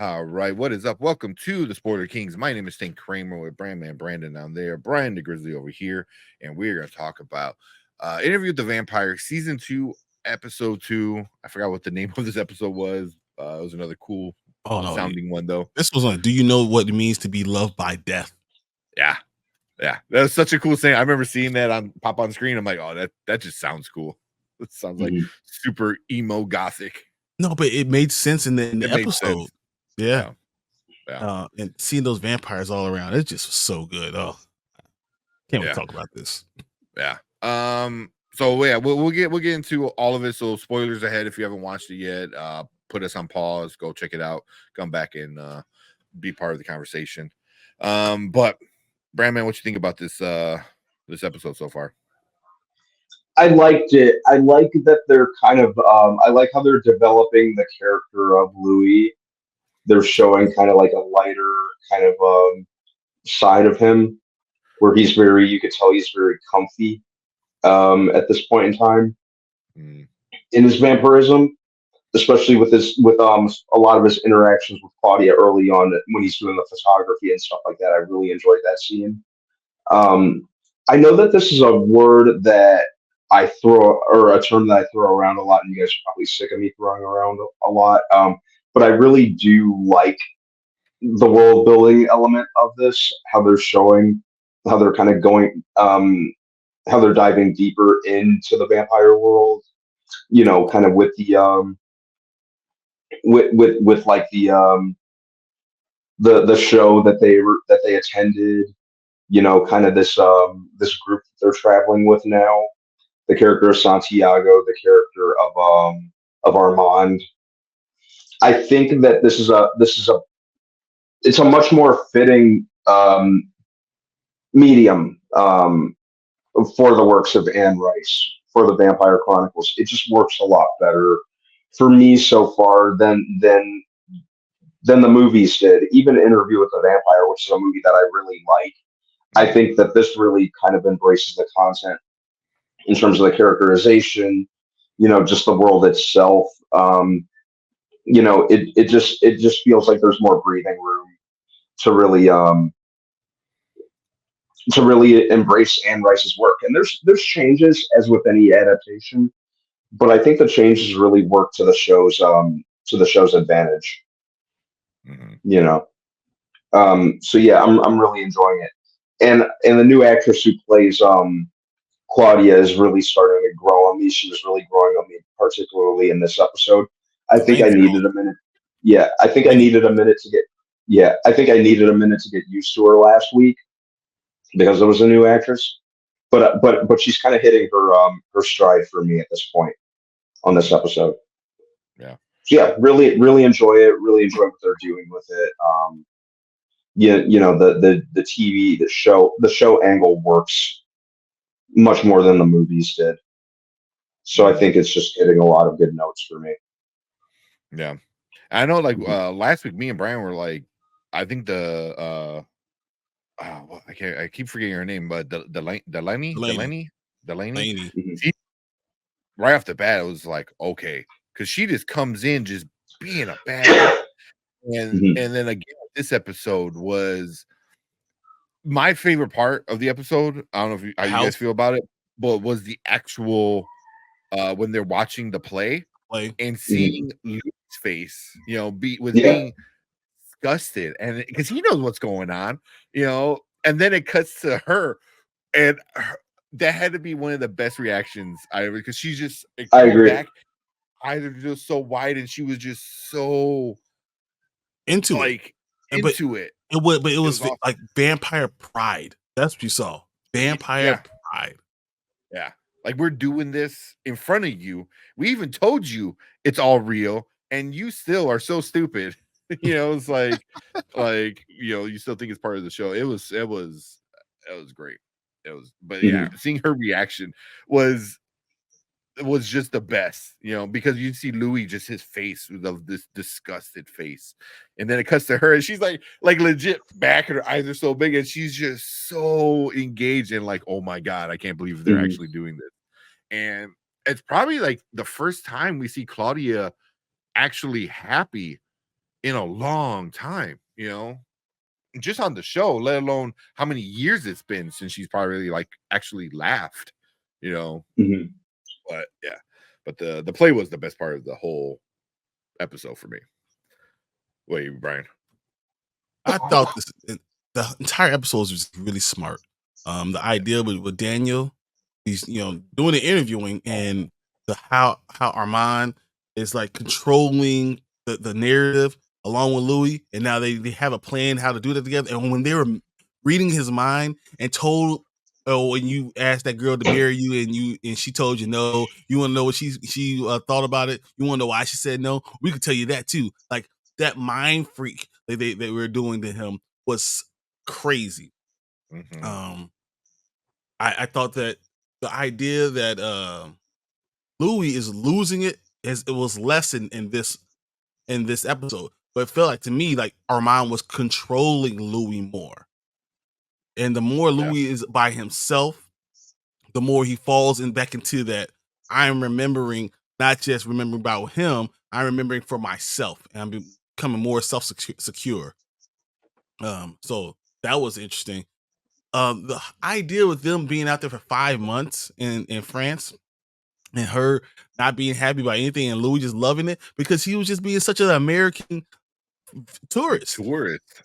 All right, what is up? Welcome to the Spoiler Kings. My name is Stink Kramer with Brandman Brandon down there, Brian the Grizzly over here, and we're going to talk about Interview with the Vampire, Season 2, Episode 2. I forgot what the name of this episode was. It was another cool Oh no, sounding one, though. this was on. Do you know what it means to be loved by death? Yeah, that was such a cool thing. I remember seeing that pop on screen. I'm like, oh, that just sounds cool. It sounds like super emo gothic. No, but it made sense in the episode. Yeah. And seeing those vampires all around, it just was so good. Oh, can't wait to talk about this. Yeah. So yeah, we'll get into all of it. So spoilers ahead if you haven't watched it yet. Put us on pause, go check it out, come back and be part of the conversation. But Brandman, what you think about this episode so far? I liked it. I like that they're kind of I like how they're developing the character of Louis. They're showing kind of like a lighter kind of side of him where you could tell he's very comfy at this point in time in his vampirism, especially with a lot of his interactions with Claudia early on when he's doing the photography and stuff like that. I really enjoyed that scene. I know that this is a word that a term that I throw around a lot, and you guys are probably sick of me throwing around a lot. But I really do like the world building element of this, how they're showing, how they're kind of going, how they're diving deeper into the vampire world, kind of with the, with like the show that they attended, kind of this group that they're traveling with now. The character of Santiago, the character of Armand. I think that it's a much more fitting medium for the works of Anne Rice for the Vampire Chronicles. It just works a lot better for me so far than the movies did. Even Interview with the Vampire, which is a movie that I really like. I think that this really kind of embraces the content in terms of the characterization, just the world itself. It just feels like there's more breathing room to really embrace Anne Rice's work. And there's changes as with any adaptation, but I think the changes really work to the show's advantage. So yeah, I'm really enjoying it. And the new actress who plays Claudia is really starting to grow on me. She was really growing on me, particularly in this episode. I think I needed a minute. Yeah, I think I needed a minute to get. Yeah, I think I needed a minute to get used to her last week because it was a new actress. But she's kind of hitting her stride for me at this point on this episode. Yeah. So yeah, really enjoy it. Really enjoy what they're doing with it. The TV, the show angle works much more than the movies did. So I think it's just getting a lot of good notes for me. Yeah. I know last week me and Brian were like, I think I keep forgetting her name, but Delaney. Right off the bat, it was like, okay, because she just comes in just being a bad and then again this episode was my favorite part of the episode. I don't know how you guys feel about it, but was the actual when they're watching the play and seeing Louis' face, being disgusted, and because he knows what's going on, and then it cuts to her, and that had to be one of the best reactions I ever, because she's just I agree. Back, eyes are just so wide, and she was just so into it. But it was awesome. Like vampire pride. That's what you saw. Vampire pride. Yeah. Like, we're doing this in front of you. We even told you it's all real, and you still are so stupid. It's like you still think it's part of the show. It was great. But yeah, seeing her reaction was just the best, because you see Louis, just his face with this disgusted face, and then it cuts to her and she's like legit back, and her eyes are so big, and she's just so engaged and like, oh my god, I can't believe they're actually doing this. And it's probably like the first time we see Claudia actually happy in a long time, you know, just on the show, let alone how many years it's been since she's probably like actually laughed, you know. Mm-hmm. But yeah, but the play was the best part of the whole episode for me. Wait, Brian. I thought the entire episode was really smart. The idea with Daniel, he's doing the interviewing, and the how Armand is like controlling the narrative along with Louis, and now they have a plan how to do that together. And when they were reading his mind and told, oh, when you asked that girl to marry you and she told you no, you want to know what she thought about it, you want to know why she said no, we could tell you that too. Like that mind freak that they were doing to him was crazy. Mm-hmm. I thought that the idea that Louis is losing it was less in this episode, but it felt like to me like Armand was controlling Louis more, and the more Louis is by himself, the more he falls back into that. I'm remembering, not just remembering about him, I'm remembering for myself, and I'm becoming more self-secure. So that was interesting. The idea with them being out there for 5 months in France and her not being happy about anything and Louis just loving it because he was just being such an American tourist.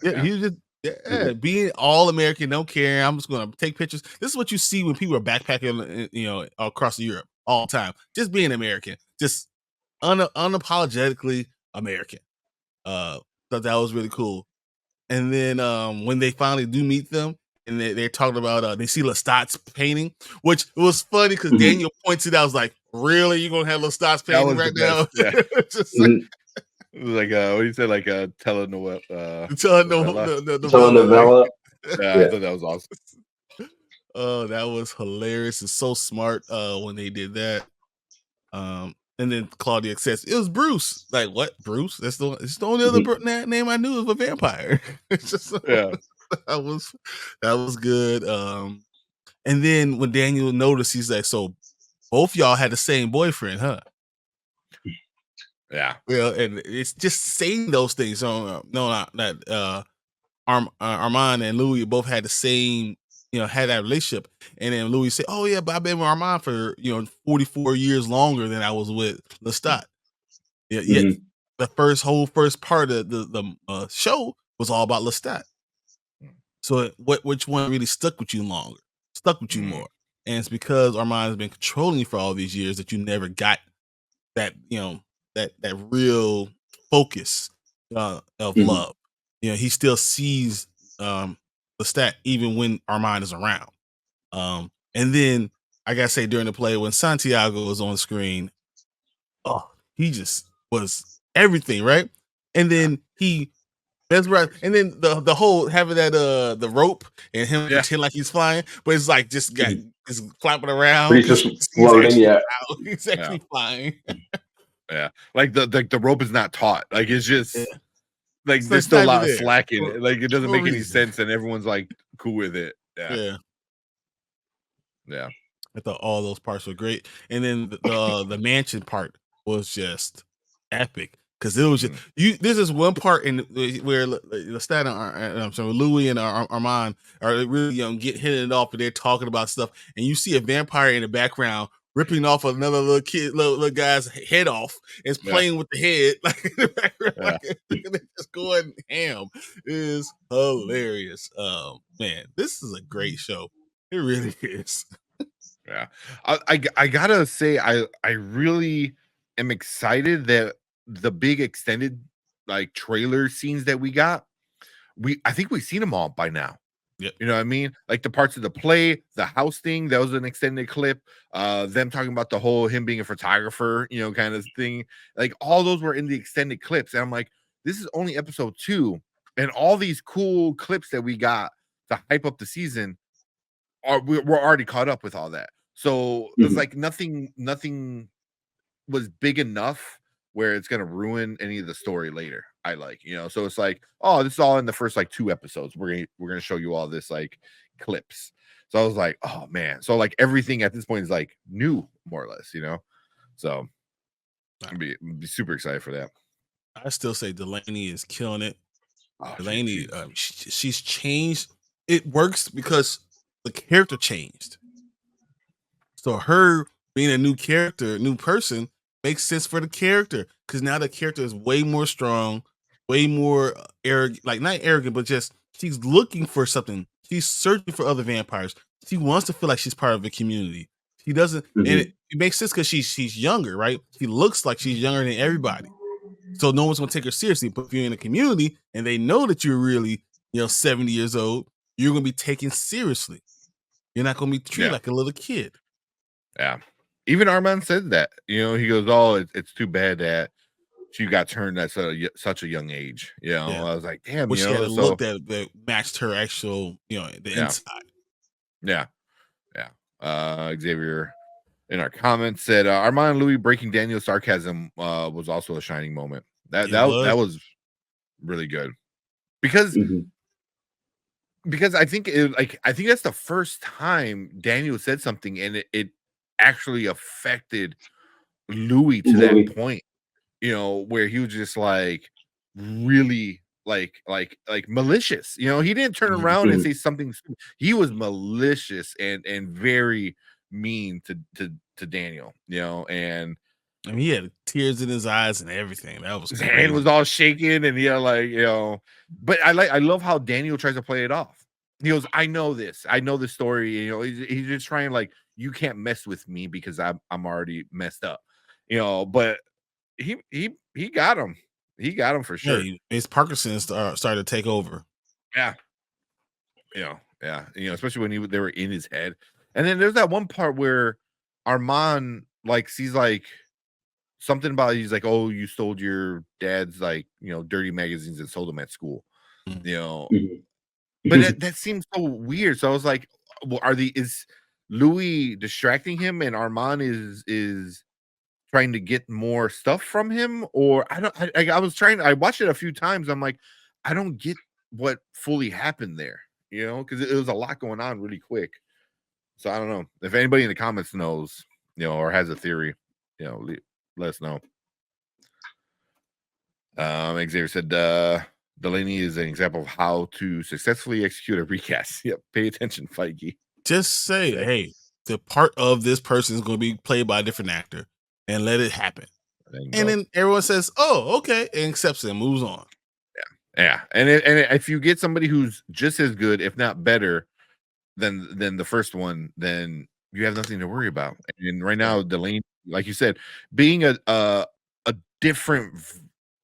Yeah, he was just being all American, don't care. I'm just gonna take pictures. This is what you see when people are backpacking, across Europe all the time. Just being American, just unapologetically American. Thought that was really cool. And then when they finally do meet them, and they're talking about they see Lestat's painting, which was funny because Mm-hmm. Daniel points it out. I was like, really? You're gonna have Lestat's painting right now? Yeah. Just like what do you say? Like a telenovela. Telenovela. Yeah, I thought that was awesome. Oh, that was hilarious and so smart when they did that. And then Claudia says it was Bruce. Like, what? Bruce? It's the only other name I knew of a vampire. It's just that was good. And then when Daniel noticed, he's like, so both y'all had the same boyfriend, huh? Yeah. Well, and it's just saying those things. So not that Armand and Louis both had the same, had that relationship. And then Louis said, oh yeah, but I've been with Armand for 44 years longer than I was with Lestat. Yeah, yet the first part of the show was all about Lestat. So which one really stuck with you more? And it's because Armand has been controlling you for all these years that you never got that, that real focus of love. He still sees Lestat even when Armand is around. And then I gotta say during the play when Santiago was on the screen, oh, he just was everything, right? And then he mesmerized, and then the whole having that the rope and him pretend like he's flying, but it's like just flapping around. But he's just floating, He's actually flying. Yeah, like the rope is not taut. Like it's just like it's there's still a lot of there. slack in it. Like it doesn't make any reason. sense, and everyone's like cool with it. Yeah. I thought all those parts were great, and then the mansion part was just epic because it was just This is one part in where Lestat I'm sorry, Louis and Armand are really get hitting it off, and they're talking about stuff, and you see a vampire in the background ripping off another little guy's head off, and is playing with the head like in the background, they're just going ham. It is hilarious. Man, this is a great show. It really is. Yeah, I gotta say I really am excited that the big extended like trailer scenes that we got, I think we've seen them all by now. Yeah, you know what I mean? Like the parts of the play, the house thing, that was an extended clip. Them talking about the whole him being a photographer, kind of thing. Like all those were in the extended clips, and I'm like, this is only episode 2, and all these cool clips that we got to hype up the season we're already caught up with all that. So it's like nothing was big enough where it's gonna ruin any of the story later. I like, so it's like, oh, this is all in the first like 2 episodes. We're gonna show you all this like clips. So I was like, oh man. So like everything at this point is like new, more or less, So I'd be super excited for that. I still say Delaney is killing it. Oh, Delaney, she's changed. It works because the character changed. So her being a new character, new person, makes sense for the character because now the character is way more strong, way more arrogant. Like not arrogant, but just she's looking for something. She's searching for other vampires. She wants to feel like she's part of a community. She doesn't, and Mhm. it makes sense because she's younger, right? She looks like she's younger than everybody. So no one's gonna take her seriously. But if you're in a community and they know that you're really, 70 years old, you're gonna be taken seriously. You're not gonna be treated Yeah. like a little kid. Yeah. Even Armand said that. He goes, "Oh, it's too bad that she got turned at such a young age." Yeah. I was like, "Damn," Well, she had a so look that matched her actual, the yeah. inside. Yeah. Yeah. Xavier in our comments said Armand and Louis breaking Daniel's sarcasm was also a shining moment. That It that was. was really good. Because Mhm. I think I think that's the first time Daniel said something and it actually affected Louis to that Louis. point, where he was just like really like malicious. He didn't turn Mhm. around and Mhm. say something. He was malicious and very mean to Daniel, and I mean, he had tears in his eyes and everything. That was his hand was crazy. all shaking and but I love how Daniel tries to play it off. He goes, I know this story. He's just trying like, you can't mess with me because I'm already messed up, but he got him. He got him for Yeah, sure. his Parkinson's started to take over. Yeah. Yeah. Especially when they were in his head. And then there's that one part where Armand like sees like something about, he's like, "Oh, you stole your dad's like, dirty magazines and sold them at school." Mhm. You know, Mhm. but that seems so weird. So I was like, well, is Louis distracting him and Armand is trying to get more stuff from him? Or I was trying, I watched it a few times. I'm like, I don't get what fully happened there, because it was a lot going on really quick. So I don't know if anybody in the comments knows, or has a theory, let us know. Xavier said, Delaney is an example of how to successfully execute a recast. Yep. Pay attention, Feige. Just say, Okay. hey, the part of this person is going to be played by a different actor, and let it happen. And then everyone says, "Oh, okay," and accepts it and moves on. Yeah. And if you get somebody who's just as good, if not better, than the first one, then you have nothing to worry about. And right now, Delaney, like you said, being a different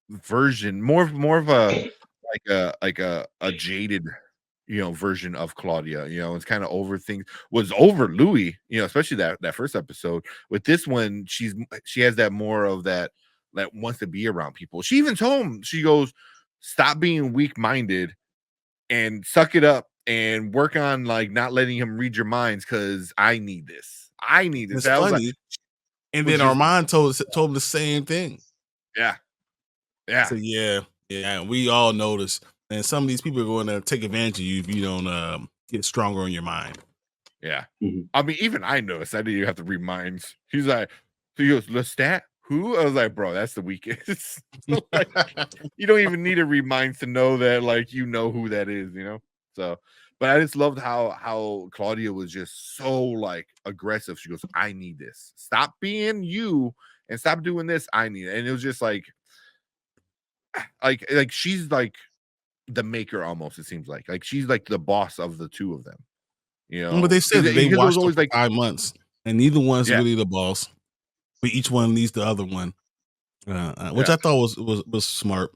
version, more of a like a jaded, version of Claudia. It's kind of over things. Was over Louis, especially that first episode. With this one, she has that more of that wants to be around people. She even told him, she goes, "Stop being weak minded and suck it up and work on like not letting him read your minds because I need this. I need And this." it's I was like, funny. And was then just Armand told him the same thing. yeah, yeah, So yeah, we all notice. And some of these people are going to take advantage of you if you don't get stronger in your mind. yeah. Mhm. I mean, even I noticed. I didn't even have to read minds. He's like, so he goes, Lestat? Who? I was like, bro, that's the weakest. Like, you don't even need to read minds to know that, like, who that is. So, but I just loved how Claudia was just so like aggressive. She goes, I need this. Stop being you and stop doing this. I need it. And it was just like she's like the maker almost, it seems like she's like the boss of the two of them, But they said because that they it was watched them always for like, 5 months, and neither one's yeah, really the boss. But each one leads the other one, which yeah, I thought was smart.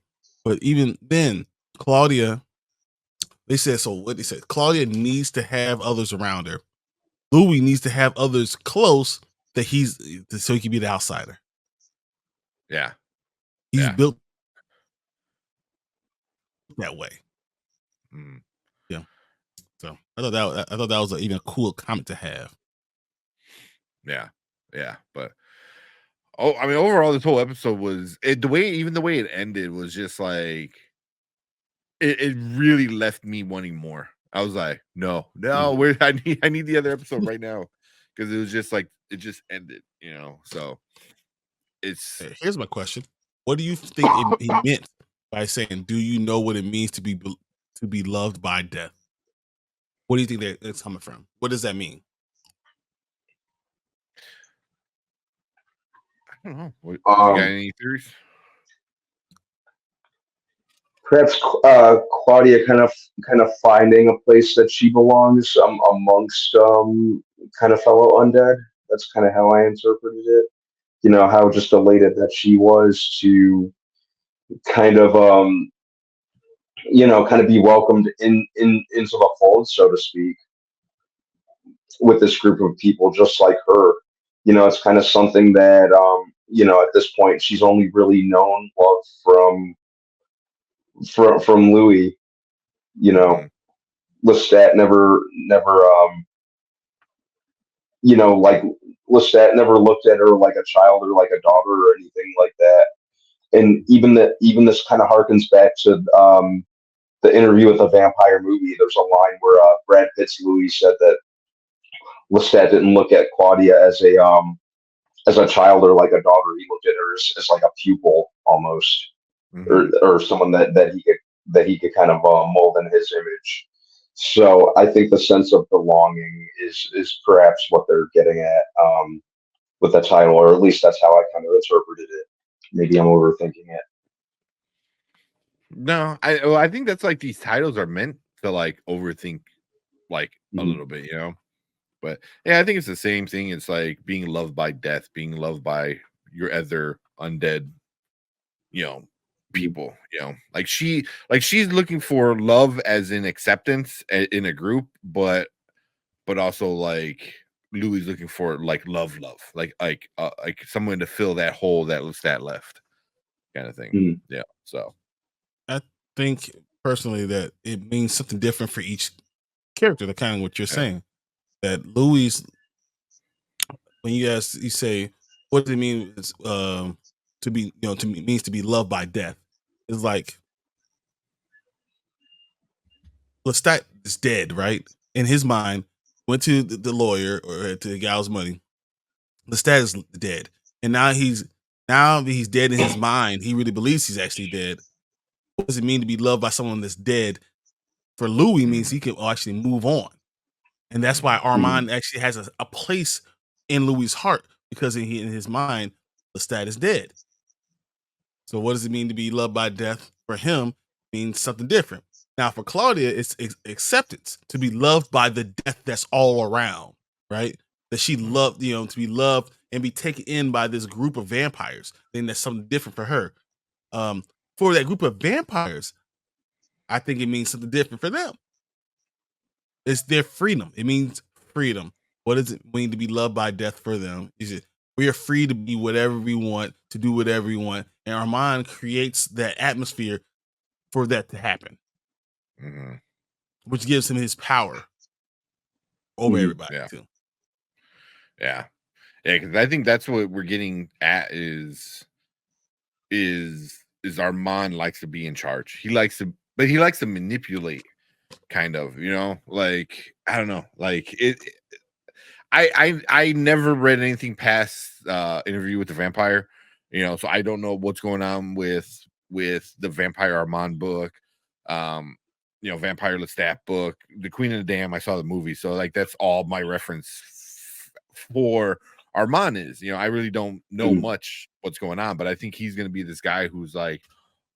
But even then, Claudia, they said so. What they said, Claudia needs to have others around her. Louis needs to have others close that so he can be the outsider. yeah, He's yeah, built that way. mm, Yeah. So I thought that was even a cool comment to have. yeah, yeah. But I mean, overall, this whole episode was the way it ended was just like it really left me wanting more. I was like, no, where I need the other episode right now, because it was just like it just ended. So it's Here's my question: What do you think he meant by saying, "Do you know what it means to be loved by death"? What do you think that's coming from? What does that mean? I don't know. You got Um, any theories? Perhaps Claudia kind of finding a place that she belongs amongst kind of fellow undead. That's kind of how I interpreted it. You know how just elated that she was to kind of kind of be welcomed in into the fold, so to speak, with this group of people just like her. It's kind of something that at this point she's only really known love from Louis. You know, Mm-hmm. Lestat never like Lestat never looked at her like a child or like a daughter or anything like that. And even this kind of harkens back to the interview with the vampire movie. There's a line where Brad Pitt's Louis said that Lestat didn't look at Claudia as a child or like a daughter. He looked at her as like a pupil almost, Mm-hmm. or someone that he could kind of mold in his image. So I think the sense of belonging is perhaps what they're getting at with the title, or at least that's how I kind of interpreted it. Maybe I'm overthinking it. No, I think that's like these titles are meant to like overthink like a Mhm. little bit, But yeah, I think it's the same thing. It's like being loved by death, being loved by your other undead, you know, Mhm. people, she's looking for love as in acceptance in a group, but also like Louis looking for like love, like someone to fill that hole that was that left kind of thing. Mhm. Yeah. So I think personally that it means something different for each character. The kind of what you're yeah. saying, that Louis, when you say, what does it mean? To be, to me means to be loved by death. It's like Lestat is dead, right? In his mind, went to the lawyer or to the gal's money. Lestat is dead, and now that he's dead in his mind, he really believes he's actually dead. What does it mean to be loved by someone that's dead? For Louis, means Mhm, he can actually move on, and that's why mhm, Mhm. Armand actually has a place in Louis' heart because in his mind, Lestat is dead. So what does it mean to be loved by death? For him, means something different. Now for Claudia, it's acceptance, to be loved by the death that's all around, right? That she mhm, loved, to be loved and be taken in by this group of vampires. Then that's something different for her. Um, for that group of vampires, I think it means something different for them. It's their freedom. It means freedom. What does it mean to be loved by death for them? Is it we are free to be whatever we want, to do whatever we want, and Armand creates that atmosphere for that to happen, mhm. which gives him his power over Mhm. everybody Yeah, too. yeah, yeah. Because I think that's what we're getting at is Armand likes to be in charge. But he likes to manipulate, kind of. Like I don't know, like I never read anything past Interview with the Vampire, so I don't know what's going on with the Vampire Armand book, um, Vampire Lestat book, The Queen of the Dam. I saw the movie, so like that's all my reference for Armand is. I really don't know Mhm. much what's going on, but I think he's going to be this guy who's like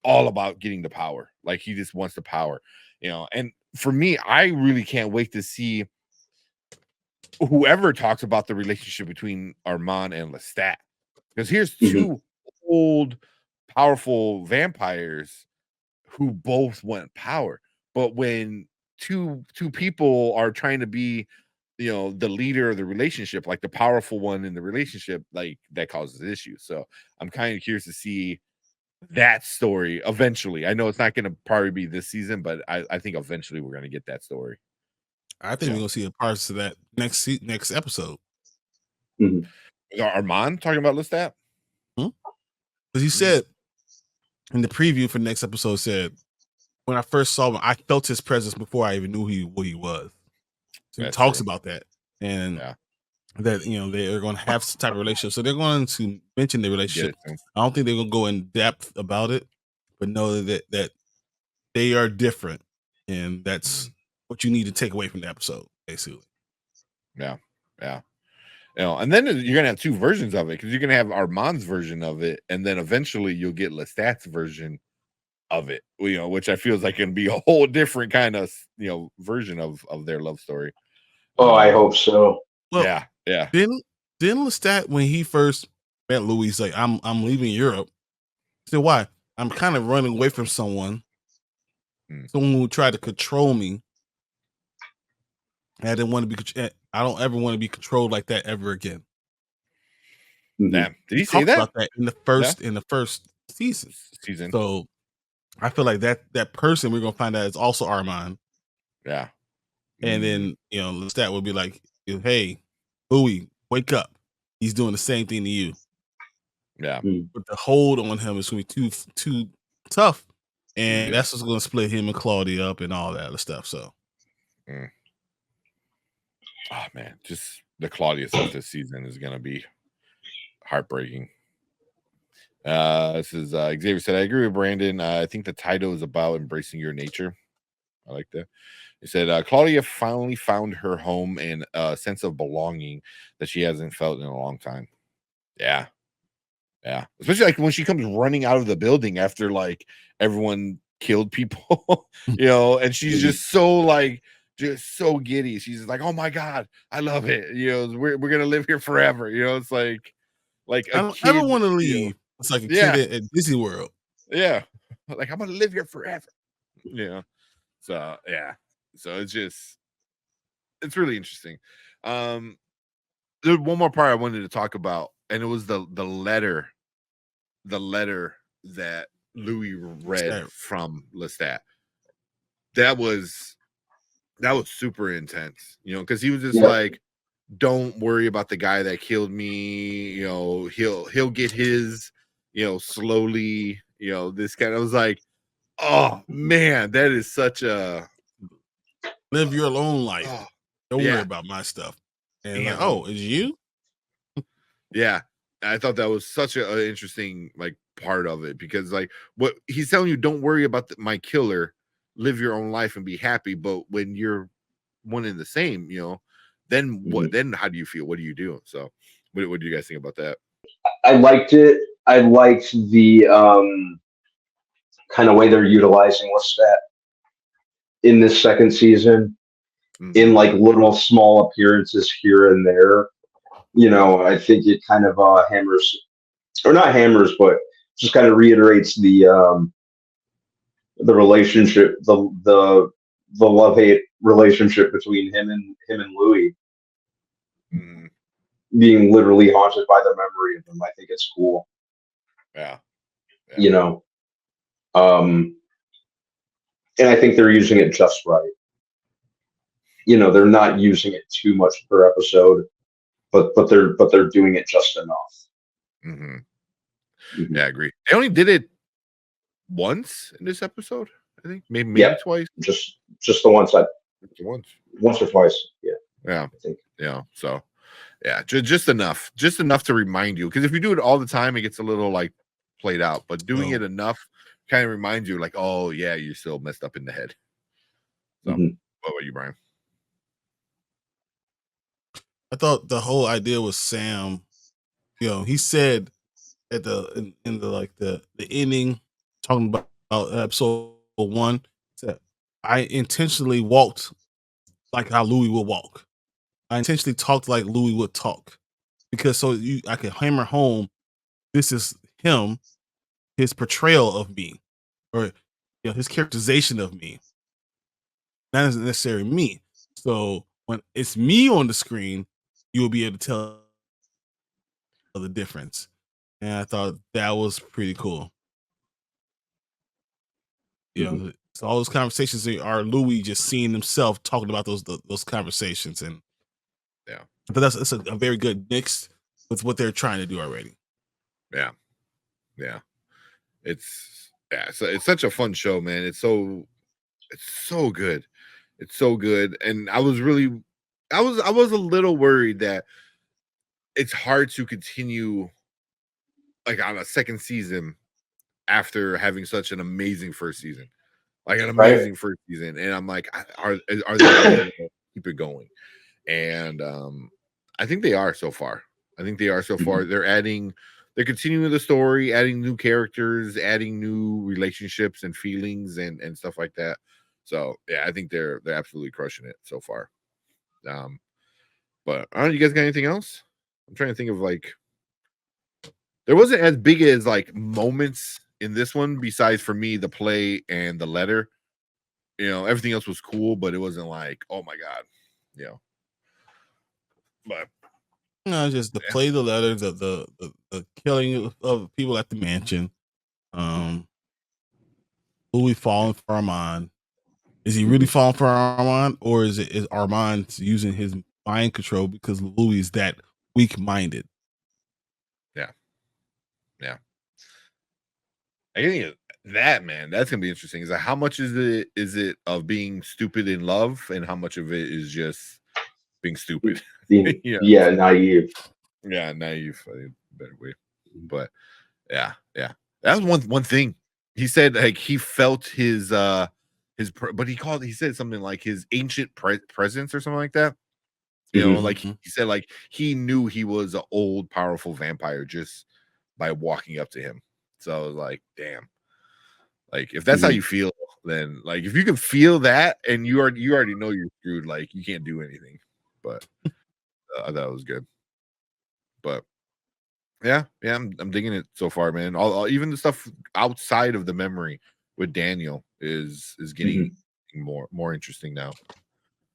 all about getting the power. Like he just wants the power, And for me, I really can't wait to see whoever talks about the relationship between Armand and Lestat. Because here's Mhm. two old, powerful vampires who both want power. But when two people are trying to be, the leader of the relationship, like the powerful one in the relationship, like that causes issues. So I'm kind of curious to see that story eventually. I know it's not going to probably be this season, but I think eventually we're going to get that story. I think we're Yeah. gonna see a parts of that next episode. Mhm. Is Armand talking about Lestat? Because he Mm, said in the preview for the next episode, said when I first saw him, I felt his presence before I even knew what he was. So he that's talks true. about that, and Yeah. that they are going to have some type of relationship, so they're going to mention the Get relationship. it soon. I don't think they're going to go in depth about it, but know that they are different, and that's what you need to take away from the episode, basically. Yeah. And then you're gonna have two versions of it, because you're gonna have Armand's version of it, and then eventually you'll get Lestat's version of it. Which I feel is like gonna be a whole different kind of version of their love story. Oh, I hope so. Well, yeah. Didn't Lestat, when he first met Louis, he's like, I'm leaving Europe. He said, why? I'm kind of running away from someone who tried to control me. I didn't want to be. I don't ever want to be controlled like that ever again. Damn. Did he say talked that about that in the first season? So I feel like that person we're gonna find out is also Armand. Yeah. And then Lestat would be like, hey, Louis, wake up. He's doing the same thing to you. Yeah. But the hold on him is gonna be too tough. And that's what's gonna split him and Claudia up and all that other stuff. So oh man, just the Claudia stuff this season is gonna be heartbreaking. This is Xavier said, I agree with Brandon. I think the title is about embracing your nature. I like that. He said Claudia finally found her home and a sense of belonging that she hasn't felt in a long time. Yeah. Especially like when she comes running out of the building after like everyone killed people, and she's just so giddy. She's like, oh my God, I love it. We're gonna live here forever. It's like a kid. I don't want to leave. It's like a kid at Disney World. Yeah. Like, I'm gonna live here forever. So yeah. So it's really interesting. There's one more part I wanted to talk about, and it was the letter that Louis read from Lestat. That was super intense, because he was just like, don't worry about the guy that killed me, he'll get his, slowly, this kind of was like, oh man, that is such a live your own life. Don't worry about my stuff. And like, oh, is you? Yeah. I thought that was such an interesting like part of it, because like what he's telling you, don't worry about my killer, live your own life and be happy. But when you're one and the same, then what? Then how do you feel? What do you do? So, what do you guys think about that? I liked it. I liked the kind of way they're utilizing Lestat in this second season, in like little small appearances here and there. I think it kind of hammers, or not hammers, but just kind of reiterates the relationship, the love-hate relationship between him and Louis, being literally haunted by the memory of him. I think it's cool. Yeah. And I think they're using it just right. They're not using it too much per episode, but they're doing it just enough. Yeah, I agree. They only did it once in this episode, I think. Maybe twice. Just the once. Once or twice. Yeah. I think. So yeah, just enough to remind you, because if you do it all the time, it gets a little like played out. But doing it enough kind of reminds you, like, oh yeah, you're still messed up in the head. So what about you, Brian? I thought the whole idea was Sam. He said at the ending, talking about episode 1, said, I intentionally walked like how Louis would walk. I intentionally talked like Louis would talk, because I could hammer home, this is him, his portrayal of me, or his characterization of me. That isn't necessarily me. So when it's me on the screen, you will be able to tell the difference. And I thought that was pretty cool. So all those conversations are Louis just seeing himself talking about those conversations, and but that's a very good mix with what they're trying to do already. It's such a fun show, man. It's so good. It's so good. And I was a little worried that it's hard to continue like on a second season after having such an amazing first season. Like an Right. amazing first season. And I'm like, are they really gonna keep it going? And I think they are so far. I think they are so far. They're continuing the story, adding new characters, adding new relationships and feelings and stuff like that. So yeah, I think they're absolutely crushing it so far. But I don't know, you guys got anything else? I'm trying to think of like there wasn't as big as like moments in this one besides for me the play and the letter. Everything else was cool, but it wasn't like, oh my god, you know. But Just the play, the letter, the killing of people at the mansion. Louis falling for Armand. Is he really falling for Armand, or is Armand using his mind control because Louis is that weak minded? yeah. I think that, man, that's gonna be interesting. Is like how much is it of being stupid in love, and how much of it is just being stupid? Yeah, naive. Yeah, naive. I think better way. But yeah. That was one thing he said. Like he felt but he said something like his ancient presence or something like that. Like he said, like he knew he was an old, powerful vampire just by walking up to him. So I was like, damn. Like if that's how you feel, then like if you can feel that and you already know you're screwed, like you can't do anything. But I thought it was good. But yeah, I'm digging it so far, man. All even the stuff outside of the memory with Daniel is getting more interesting now.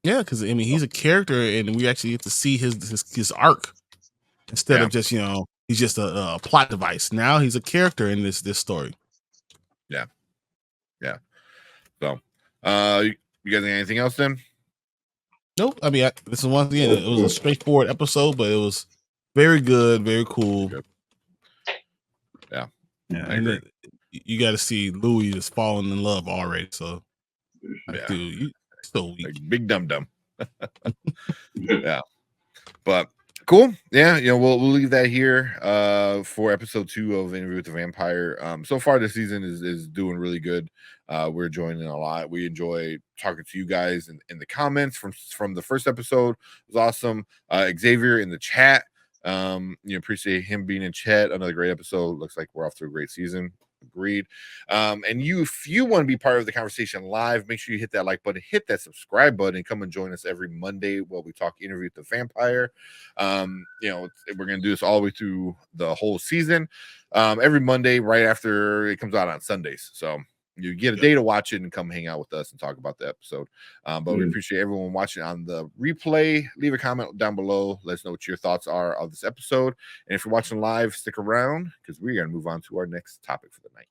Yeah, because I mean he's a character, and we actually get to see his arc instead of just he's just a plot device. Now he's a character in this story. Yeah. So, you guys got anything else then? Nope. I mean, this is once again, it was a straightforward episode, but it was very good, very cool. Good. Yeah, and then you got to see Louis just falling in love already. So, dude, you so weak, like big dum. Yeah, but cool. Yeah, we'll leave that here for episode 2 of Interview with the Vampire. So far this season is doing really good. We're enjoying it a lot. We enjoy talking to you guys in the comments from the first episode. It was awesome. Xavier in the chat. Appreciate him being in chat. Another great episode. Looks like we're off to a great season. Agreed. And if you want to be part of the conversation live, make sure you hit that like button, hit that subscribe button, and come and join us every Monday while we talk Interview with the Vampire. We're gonna do this all the way through the whole season. Every Monday, right after it comes out on Sundays. So you get a day to watch it and come hang out with us and talk about the episode. But we appreciate everyone watching on the replay. Leave a comment down below. Let us know what your thoughts are of this episode. And if you're watching live, stick around because we're going to move on to our next topic for the night.